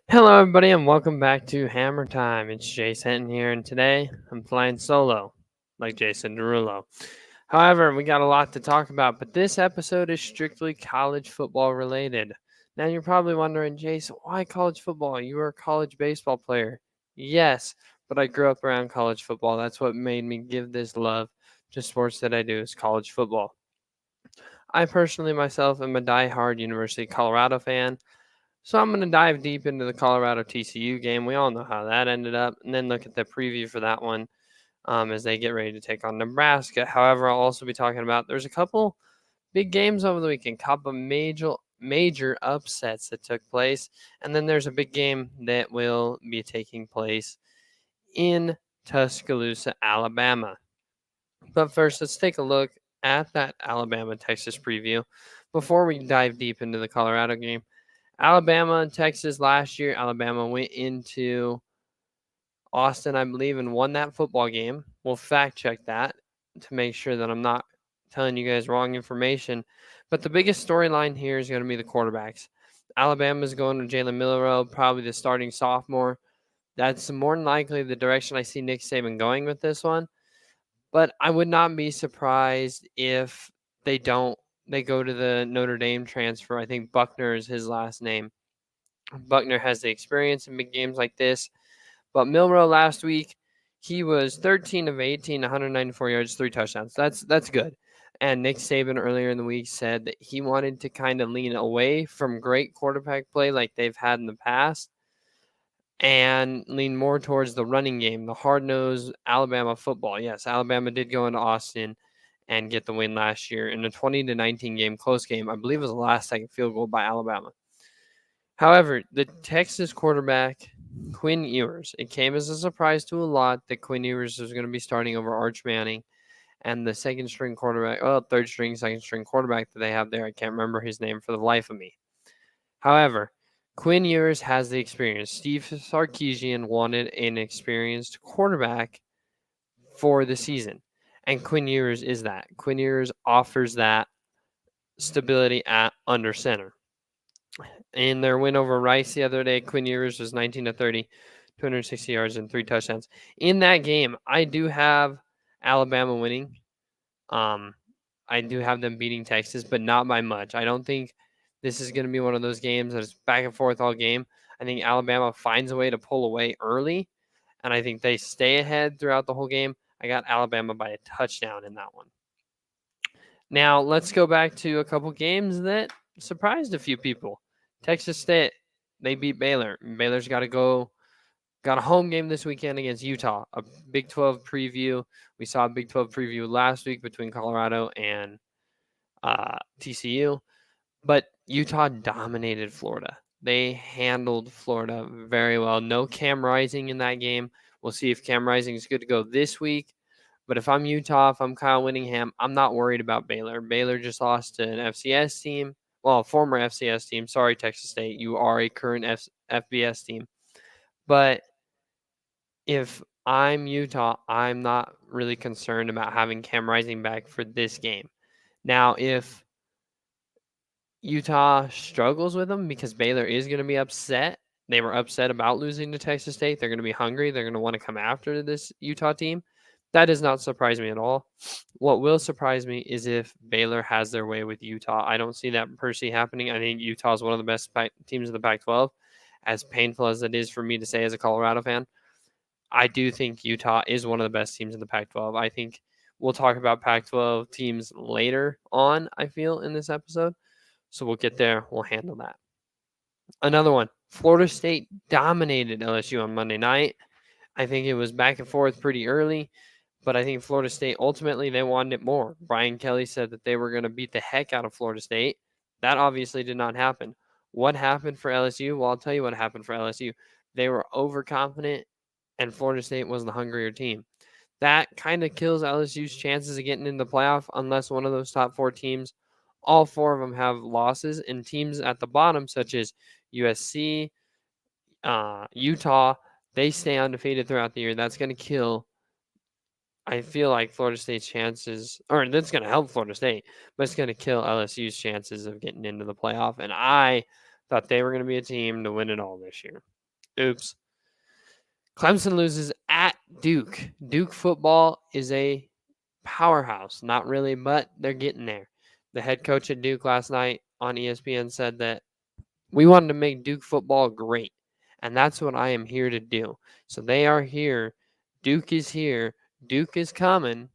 Hello, everybody, and welcome back to Hammer Time. It's Jace here, and today I'm flying solo, like Jason Derulo. However, we got a lot to talk about, but this episode is strictly college football related. Now, you're probably wondering, Jace, why college football? You were a college baseball player. Yes, but I grew up around college football. That's what made me give this love to sports that I do is college football. I personally myself am a die-hard University of Colorado fan. So I'm going to dive deep into the Colorado TCU game. We all know how that ended up, and then look at the preview for that one as they get ready to take on Nebraska. However, I'll also be talking about there's a couple big games over the weekend, couple major upsets that took place, and then there's a big game that will be taking place in Tuscaloosa, Alabama. But first, let's take a look at that Alabama Texas preview before we dive deep into the Colorado game. Alabama and Texas last year. Alabama went into Austin, I believe, and won that football game. We'll fact check that to make sure that I'm not telling you guys wrong information. But the biggest storyline here is going to be the quarterbacks. Alabama's going to Jalen Milroe, probably the starting sophomore. That's more than likely the direction I see Nick Saban going with this one. But I would not be surprised if they don't. They go to the Notre Dame transfer. I think Buckner is his last name. Buckner has the experience in big games like this. But Milroe last week, he was 13 of 18, 194 yards, 3 touchdowns. That's good. And Nick Saban earlier in the week said that he wanted to kind of lean away from great quarterback play like they've had in the past and lean more towards the running game, the hard-nosed Alabama football. Yes, Alabama did go into Austin and get the win last year in a 20-19 game, close game. I believe it was the last-second field goal by Alabama. However, the Texas quarterback, Quinn Ewers, it came as a surprise to a lot that Quinn Ewers was going to be starting over Arch Manning and the second string quarterback, third string, second string quarterback that they have there. I can't remember his name for the life of me. However, Quinn Ewers has the experience. Steve Sarkisian wanted an experienced quarterback for the season, and Quinn Ewers is that. Quinn Ewers offers that stability at under center. In their win over Rice the other day, Quinn Ewers was 19 to 30, 260 yards and 3 touchdowns. In that game, I do have Alabama winning. Um, I do have them beating Texas, but not by much. I don't think this is going to be one of those games that's back and forth all game. I think Alabama finds a way to pull away early, and I think they stay ahead throughout the whole game. I got Alabama by a touchdown in that one. Now, let's go back to a couple games that surprised a few people. Texas State, they beat Baylor. Baylor's got a home game this weekend against Utah. A Big 12 preview. We saw a Big 12 preview last week between Colorado and TCU, but Utah dominated Florida. They handled Florida very well. No Cam Rising in that game. We'll see if Cam Rising is good to go this week. But if I'm Utah, if I'm Kyle Whittingham, I'm not worried about Baylor. Baylor just lost to an FCS team. Well, a former FCS team. Sorry, Texas State. You are a current FBS team. But if I'm Utah, I'm not really concerned about having Cam Rising back for this game. Now, if Utah struggles with them because Baylor is going to be upset, they were upset about losing to Texas State. They're going to be hungry. They're going to want to come after this Utah team. That does not surprise me at all. What will surprise me is if Baylor has their way with Utah. I don't see that per se happening. I think Utah is one of the best teams in the Pac 12. As painful as it is for me to say as a Colorado fan, I do think Utah is one of the best teams in the Pac 12. I think we'll talk about Pac 12 teams later on, I feel, in this episode. So we'll get there. We'll handle that. Another one. Florida State dominated LSU on Monday night. I think it was back and forth pretty early, but I think Florida State ultimately they wanted it more. Brian Kelly said that they were going to beat the heck out of Florida State. That obviously did not happen. What happened for LSU? Well, I'll tell you what happened for LSU. They were overconfident, and Florida State was the hungrier team. That kind of kills LSU's chances of getting in the playoff unless one of those top four teams, all four of them have losses, and teams at the bottom, such as USC, Utah, they stay undefeated throughout the year. That's going to kill, I feel like, Florida State's chances, or that's going to help Florida State, but it's going to kill LSU's chances of getting into the playoff. And I thought they were going to be a team to win it all this year. Oops. Clemson loses at Duke. Duke football is a powerhouse. Not really, but they're getting there. The head coach at Duke last night on ESPN said that we wanted to make Duke football great, and that's what I am here to do. So they are here. Duke is here. Duke is coming.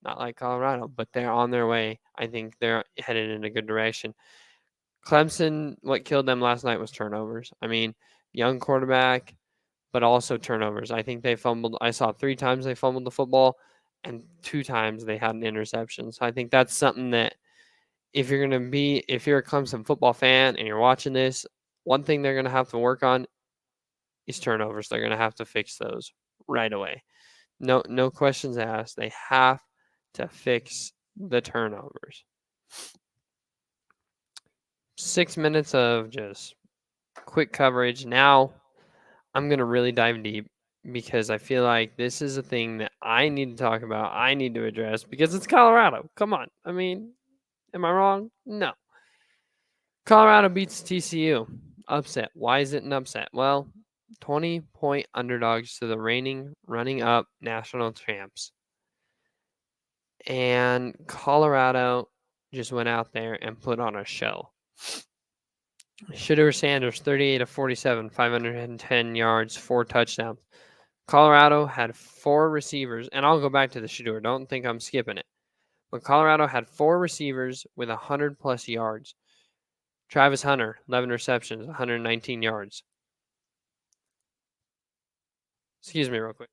Not like Colorado, but they're on their way. I think they're headed in a good direction. Clemson, what killed them last night was turnovers. I mean, young quarterback, but also turnovers. I think they fumbled. I saw 3 times they fumbled the football, and 2 times they had an interception. So I think that's something that if you're a Clemson football fan and you're watching this, one thing they're gonna have to work on is turnovers. They're gonna have to fix those right away. No questions asked. They have to fix the turnovers. 6 minutes of just quick coverage. Now I'm going to really dive deep because I feel like this is a thing that I need to talk about. I need to address because it's Colorado. Come on. I mean, am I wrong? No. Colorado beats TCU. Upset. Why is it an upset? Well, 20-point underdogs to the reigning running up national champs. And Colorado just went out there and put on a show. Shedeur Sanders, 38 of 47, 510 yards, 4 touchdowns. Colorado had 4 receivers, and I'll go back to the Shedeur. Don't think I'm skipping it. But Colorado had 4 receivers with 100-plus yards. Travis Hunter, 11 receptions, 119 yards. Excuse me real quick.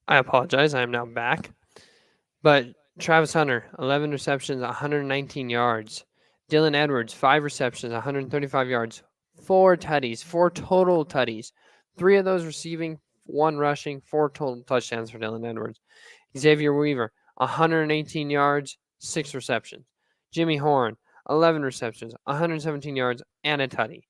I apologize. I am now back. But Travis Hunter, 11 receptions, 119 yards. Dylan Edwards, 5 receptions, 135 yards. 4 tutties, 4 total tutties. 3 of those receiving, 1 rushing, 4 total touchdowns for Dylan Edwards. Xavier Weaver, 118 yards, 6 receptions. Jimmy Horn, 11 receptions, 117 yards, and a tutty.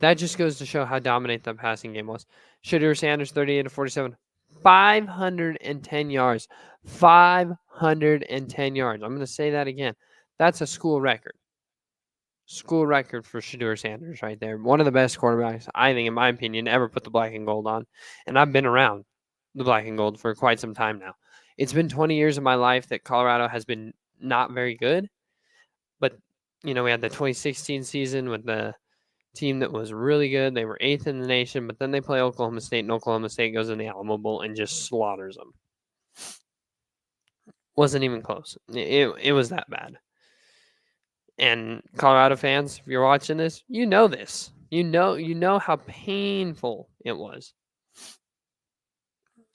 That just goes to show how dominant the passing game was. Shedeur Sanders, 38 of 47, 510 yards. 510 yards. I'm going to say that again. That's a school record. School record for Shedeur Sanders right there. One of the best quarterbacks, I think, in my opinion, ever put the black and gold on. And I've been around the black and gold for quite some time now. It's been 20 years of my life that Colorado has been not very good. But, we had the 2016 season with the team that was really good. They were 8th in the nation, but then they play Oklahoma State, and Oklahoma State goes in the Alamo Bowl and just slaughters them. Wasn't even close. It was that bad. And Colorado fans, if you're watching this, you know this. You know how painful it was.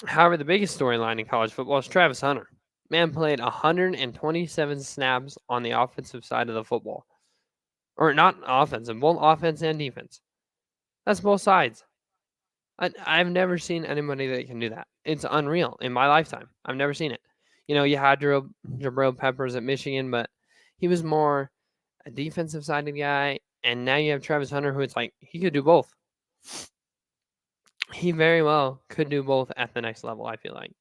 However, the biggest storyline in college football is Travis Hunter. Man played 127 snaps on the offensive side of the football. Or not offensive, both offense and defense. That's both sides. I've never seen anybody that can do that. It's unreal in my lifetime. I've never seen it. You had Jabril Peppers at Michigan, but he was more a defensive sided guy. And now you have Travis Hunter, who it's like he could do both. He very well could do both at the next level, I feel like.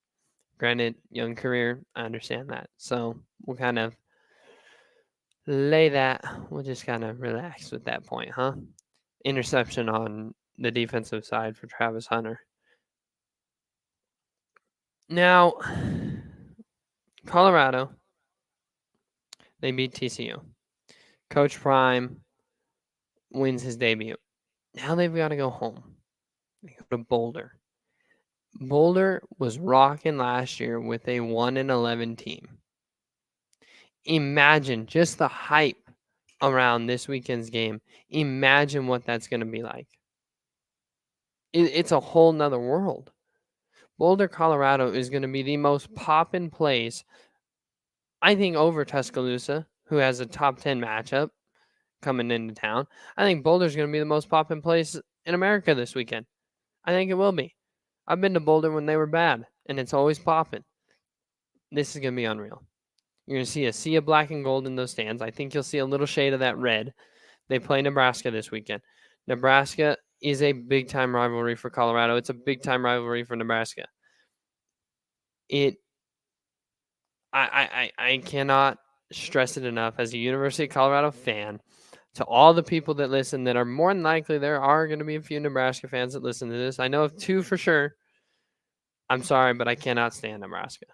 Granted, young career, I understand that. So we'll kind of we'll just kind of relax with that point, huh? Interception on the defensive side for Travis Hunter. Now, Colorado, they beat TCU. Coach Prime wins his debut. Now they've got to go home. They go to Boulder. Boulder was rocking last year with a 1-11 team. Imagine just the hype around this weekend's game. Imagine what that's going to be like. It's a whole nother world. Boulder, Colorado is going to be the most poppin' place, I think, over Tuscaloosa, who has a top 10 matchup coming into town. I think Boulder's going to be the most poppin' place in America this weekend. I think it will be. I've been to Boulder when they were bad, and it's always popping. This is going to be unreal. You're going to see a sea of black and gold in those stands. I think you'll see a little shade of that red. They play Nebraska this weekend. Nebraska is a big-time rivalry for Colorado. It's a big-time rivalry for Nebraska. it I cannot stress it enough as a University of Colorado fan to all the people that listen that are more than likely there are going to be a few Nebraska fans that listen to this. I know of 2 for sure. I'm sorry, but I cannot stand Nebraska.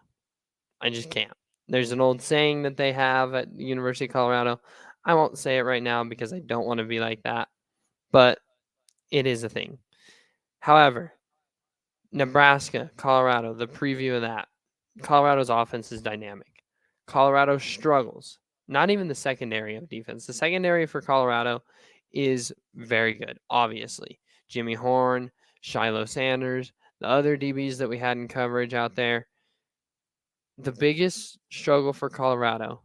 I just can't. There's an old saying that they have at the University of Colorado. I won't say it right now because I don't want to be like that, but it is a thing. However, Nebraska, Colorado, the preview of that. Colorado's offense is dynamic. Colorado struggles. Not even the secondary of defense. The secondary for Colorado is very good, obviously. Jimmy Horn, Shiloh Sanders, the other DBs that we had in coverage out there. The biggest struggle for Colorado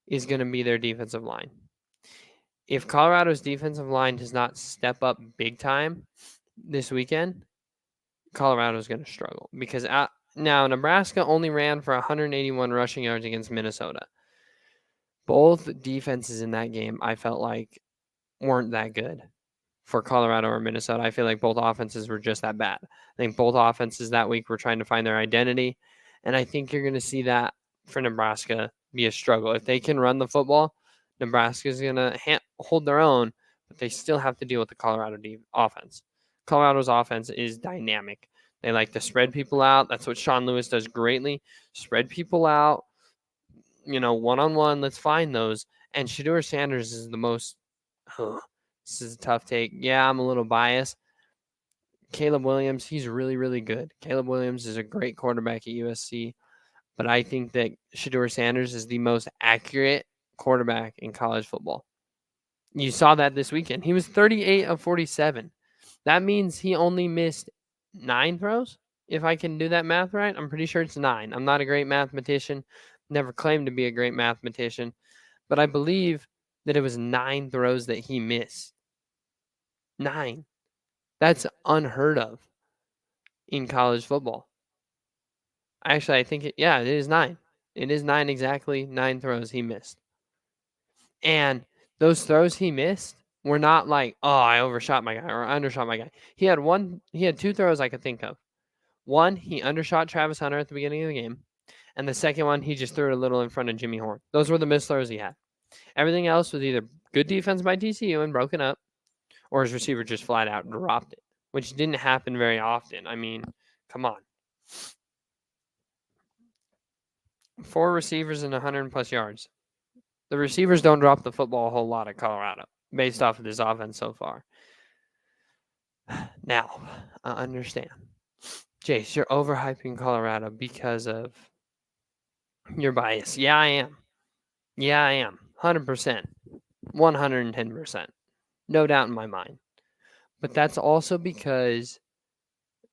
is going to be their defensive line. If Colorado's defensive line does not step up big time this weekend, Colorado's going to struggle because now Nebraska only ran for 181 rushing yards against Minnesota. Both defenses in that game, I felt like, weren't that good for Colorado or Minnesota. I feel like both offenses were just that bad. I think both offenses that week were trying to find their identity, and I think you're going to see that for Nebraska be a struggle. If they can run the football, Nebraska's going to hold their own, but they still have to deal with the Colorado offense. Colorado's offense is dynamic. They like to spread people out. That's what Sean Lewis does greatly. Spread people out, one-on-one. Let's find those. And Shedeur Sanders is the most this is a tough take. Yeah, I'm a little biased. Caleb Williams, he's really, really good. Caleb Williams is a great quarterback at USC, but I think that Shedeur Sanders is the most accurate quarterback in college football. You saw that this weekend. He was 38 of 47. That means he only missed 9 throws, if I can do that math right. I'm pretty sure it's 9. I'm not a great mathematician. Never claimed to be a great mathematician, but I believe that it was 9 throws that he missed. 9. That's unheard of in college football. Actually, I think it is 9. It is 9 exactly, 9 throws he missed. And those throws he missed were not like, oh, I overshot my guy or undershot my guy. He had 2 throws I could think of. One, he undershot Travis Hunter at the beginning of the game. And the second one, he just threw it a little in front of Jimmy Horn. Those were the missed throws he had. Everything else was either good defense by TCU and broken up, or his receiver just flat out dropped it, which didn't happen very often. I mean, come on. 4 receivers and 100-plus yards. The receivers don't drop the football a whole lot at Colorado based off of this offense so far. Now, I understand. Jace, you're overhyping Colorado because of your bias. Yeah, I am. 100%. 110%. No doubt in my mind. But that's also because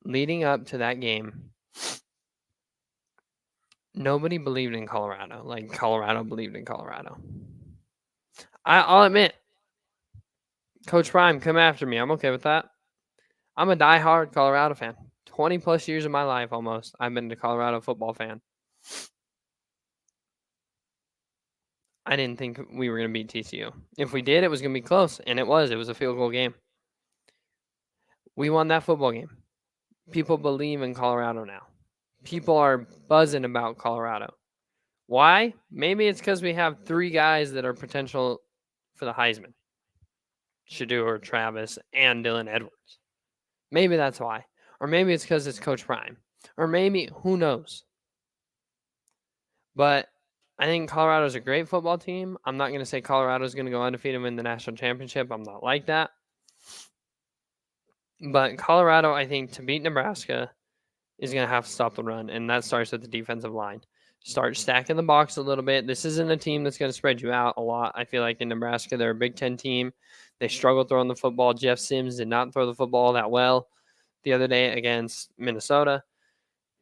leading up to that game, nobody believed in Colorado. Like, Colorado believed in Colorado. I'll admit, Coach Prime, come after me. I'm okay with that. I'm a diehard Colorado fan. 20-plus years of my life almost, I've been a Colorado football fan. I didn't think we were going to beat TCU. If we did, it was going to be close, and it was. It was a field goal game. We won that football game. People believe in Colorado now. People are buzzing about Colorado. Why? Maybe it's because we have 3 guys that are potential for the Heisman. Shedeur, Travis, and Dylan Edwards. Maybe that's why. Or maybe it's because it's Coach Prime. Or maybe, who knows? But I think Colorado's a great football team. I'm not going to say Colorado's going to go undefeated and win the national championship. I'm not like that. But Colorado, I think, to beat Nebraska is going to have to stop the run, and that starts with the defensive line. Start stacking the box a little bit. This isn't a team that's going to spread you out a lot. I feel like in Nebraska, they're a Big Ten team. They struggle throwing the football. Jeff Sims did not throw the football that well the other day against Minnesota.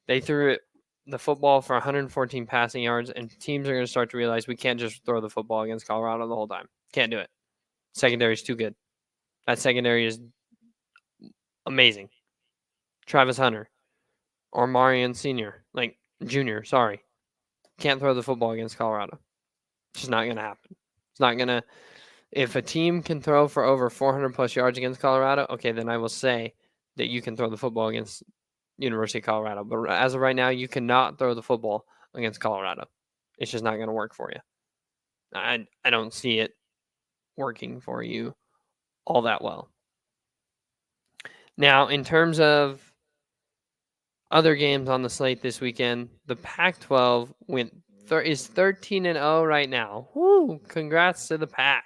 They threw the football for 114 passing yards, and teams are going to start to realize we can't just throw the football against Colorado the whole time. Can't do it. Secondary is too good. That secondary is amazing. Travis Hunter or Marion Jr., sorry. Can't throw the football against Colorado. It's just not going to happen. It's not going to. If a team can throw for over 400-plus yards against Colorado, okay, then I will say that you can throw the football against University of Colorado. But as of right now, you cannot throw the football against Colorado. It's just not going to work for you. I don't see it working for you all that well. Now, in terms of other games on the slate this weekend, the Pac-12 is 13-0 right now. Woo! Congrats to the Pac.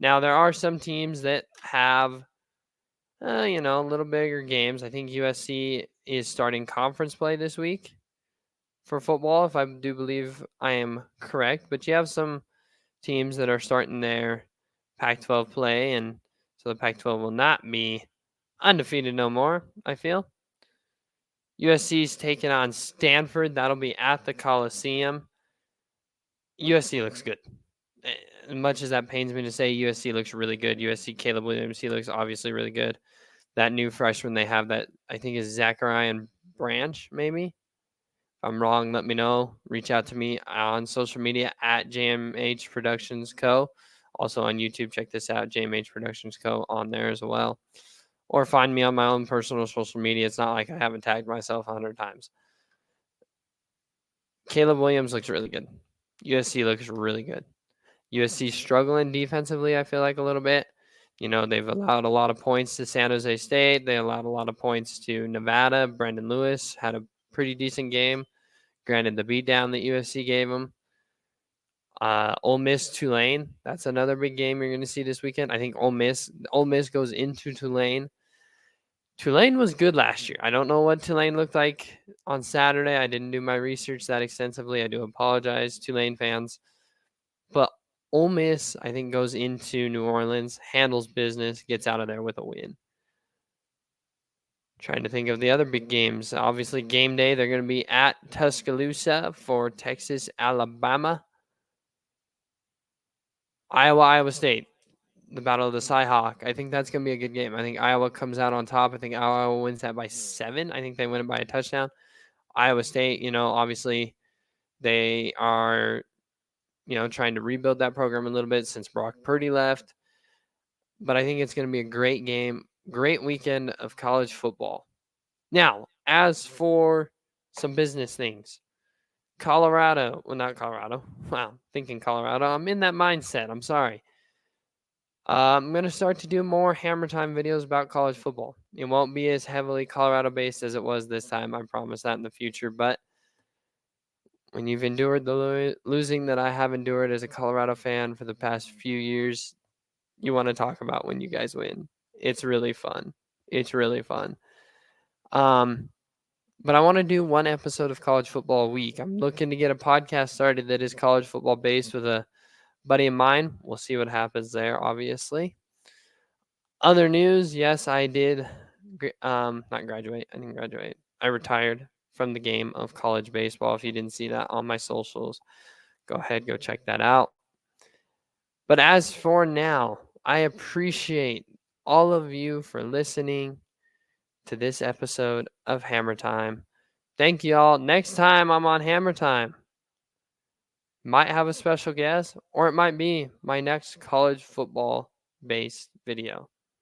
Now, there are some teams that have, a little bigger games. I think USC is starting conference play this week for football, if I do believe I am correct. But you have some teams that are starting their Pac-12 play, and so the Pac-12 will not be undefeated no more, I feel. USC's taking on Stanford. That'll be at the Coliseum. USC looks good. As much as that pains me to say, USC looks really good. USC, Caleb Williams, he looks obviously really good. That new freshman they have that I think is Zachariah Branch, maybe. If I'm wrong, let me know. Reach out to me on social media at JMH Productions Co. Also on YouTube, check this out, JMH Productions Co. on there as well. Or find me on my own personal social media. It's not like I haven't tagged myself 100 times. Caleb Williams looks really good. USC looks really good. USC struggling defensively, I feel like, a little bit. They've allowed a lot of points to San Jose State. They allowed a lot of points to Nevada. Brendan Lewis had a pretty decent game. Granted, the beatdown that USC gave him. Ole Miss, Tulane. That's another big game you're going to see this weekend. I think Ole Miss goes into Tulane. Tulane was good last year. I don't know what Tulane looked like on Saturday. I didn't do my research that extensively. I do apologize, Tulane fans. But Ole Miss, I think, goes into New Orleans, handles business, gets out of there with a win. Trying to think of the other big games. Obviously, game day, they're going to be at Tuscaloosa for Texas, Alabama. Iowa, Iowa State, the Battle of the Cyhawk. I think that's going to be a good game. I think Iowa comes out on top. I think Iowa wins that by 7. I think they win it by a touchdown. Iowa State, obviously they are, trying to rebuild that program a little bit since Brock Purdy left. But I think it's going to be a great game, great weekend of college football. Now, as for some business things, not Colorado. Wow, thinking Colorado. I'm in that mindset. I'm sorry. I'm going to start to do more Hammer Time videos about college football. It won't be as heavily Colorado based as it was this time. I promise that in the future. But when you've endured the losing that I have endured as a Colorado fan for the past few years, you want to talk about when you guys win. It's really fun. But I want to do one episode of college football a week. I'm looking to get a podcast started that is college football based with a buddy of mine. We'll see what happens there, obviously. Other news, yes, I did not graduate. I didn't graduate. I retired from the game of college baseball. If you didn't see that on my socials, go ahead, go check that out. But as for now, I appreciate all of you for listening to this episode of Hammer Time. Thank you all. Next time I'm on Hammer Time, might have a special guest, or it might be my next college football based video.